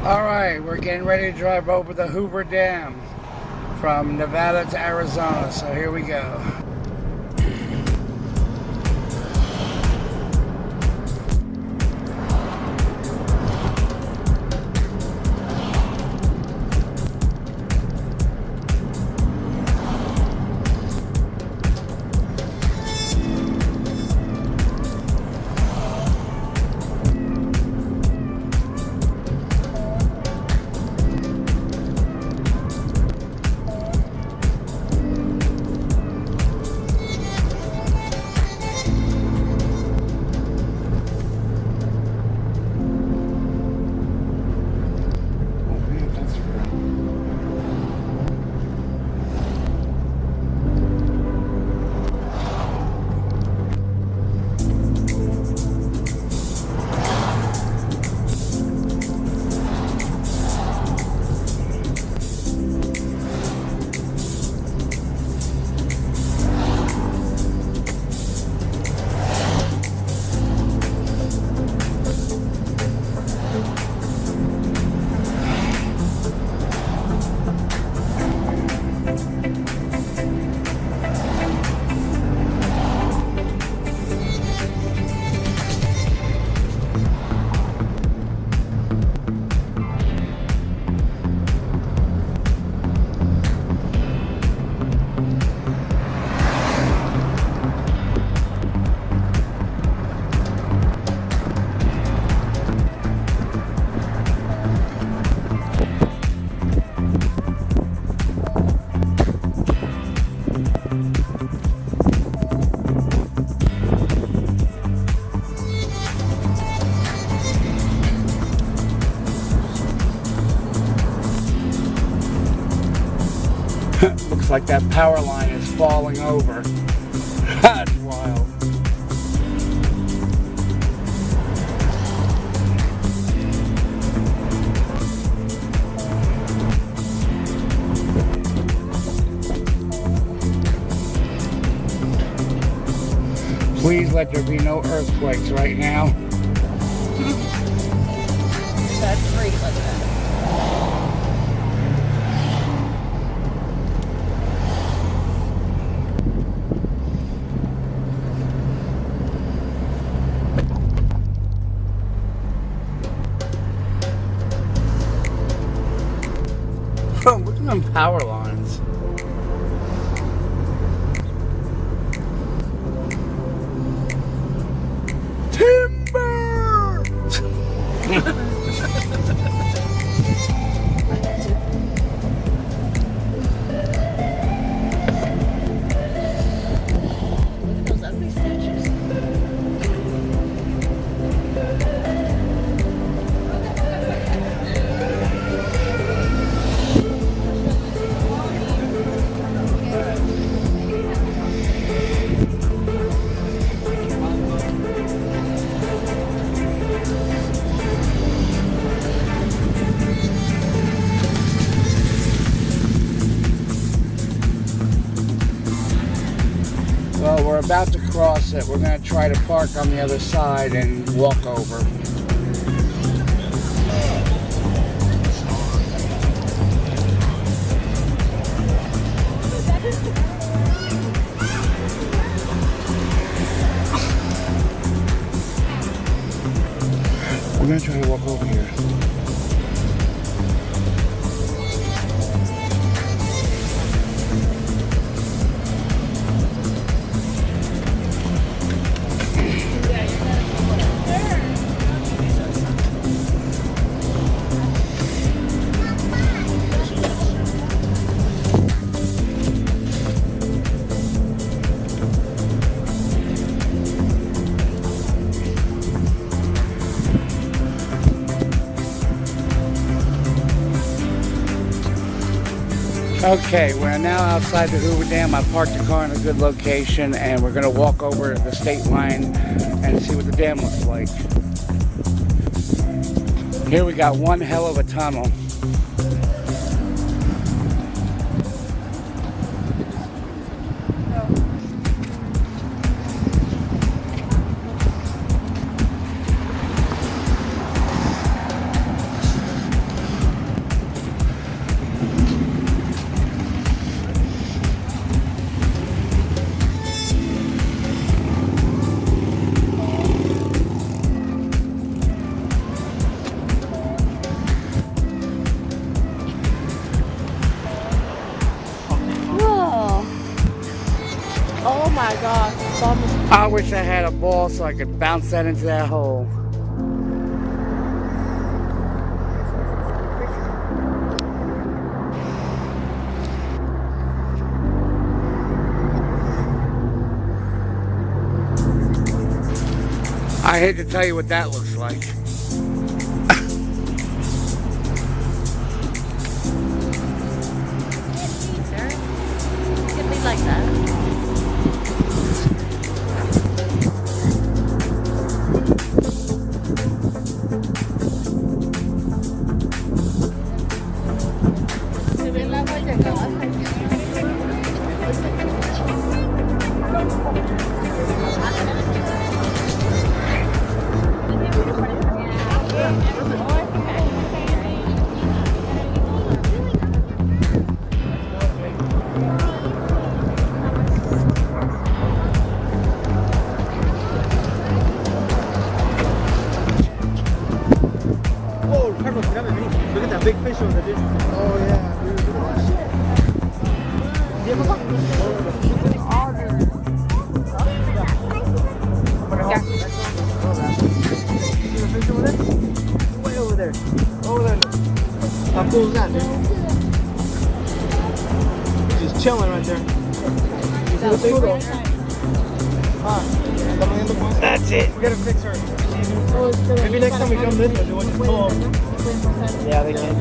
Alright, we're getting ready to drive over the Hoover Dam from Nevada to Arizona, so here we go. Looks like that power line is falling over. That's wild. Please let there be no earthquakes right now. That's great like that. Oh, look at them power lines. Timber! Look at those ugly statues. Well, we're about to cross it. We're going to try to park on the other side and walk over. We're going to try to walk over here. Okay, we're now outside the Hoover Dam. I parked the car in a good location and we're going to walk over the state line and see what the dam looks like. Here we got one hell of a tunnel. I wish I had a ball so I could bounce that into that hole. I hate to tell you what that looks like. It could be like that. Look at that big fish over there, dude. Oh, yeah. See the fish over there? Way over there. Over there. How cool is that, dude? He's just chilling right there. You see the fish though? That's it. We gotta fix her. Maybe next time we come this way, we'll just pull them. Yeah, they can.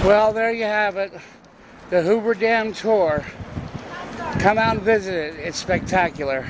Well, there you have it, the Hoover Dam Tour. Come out and visit it, it's spectacular.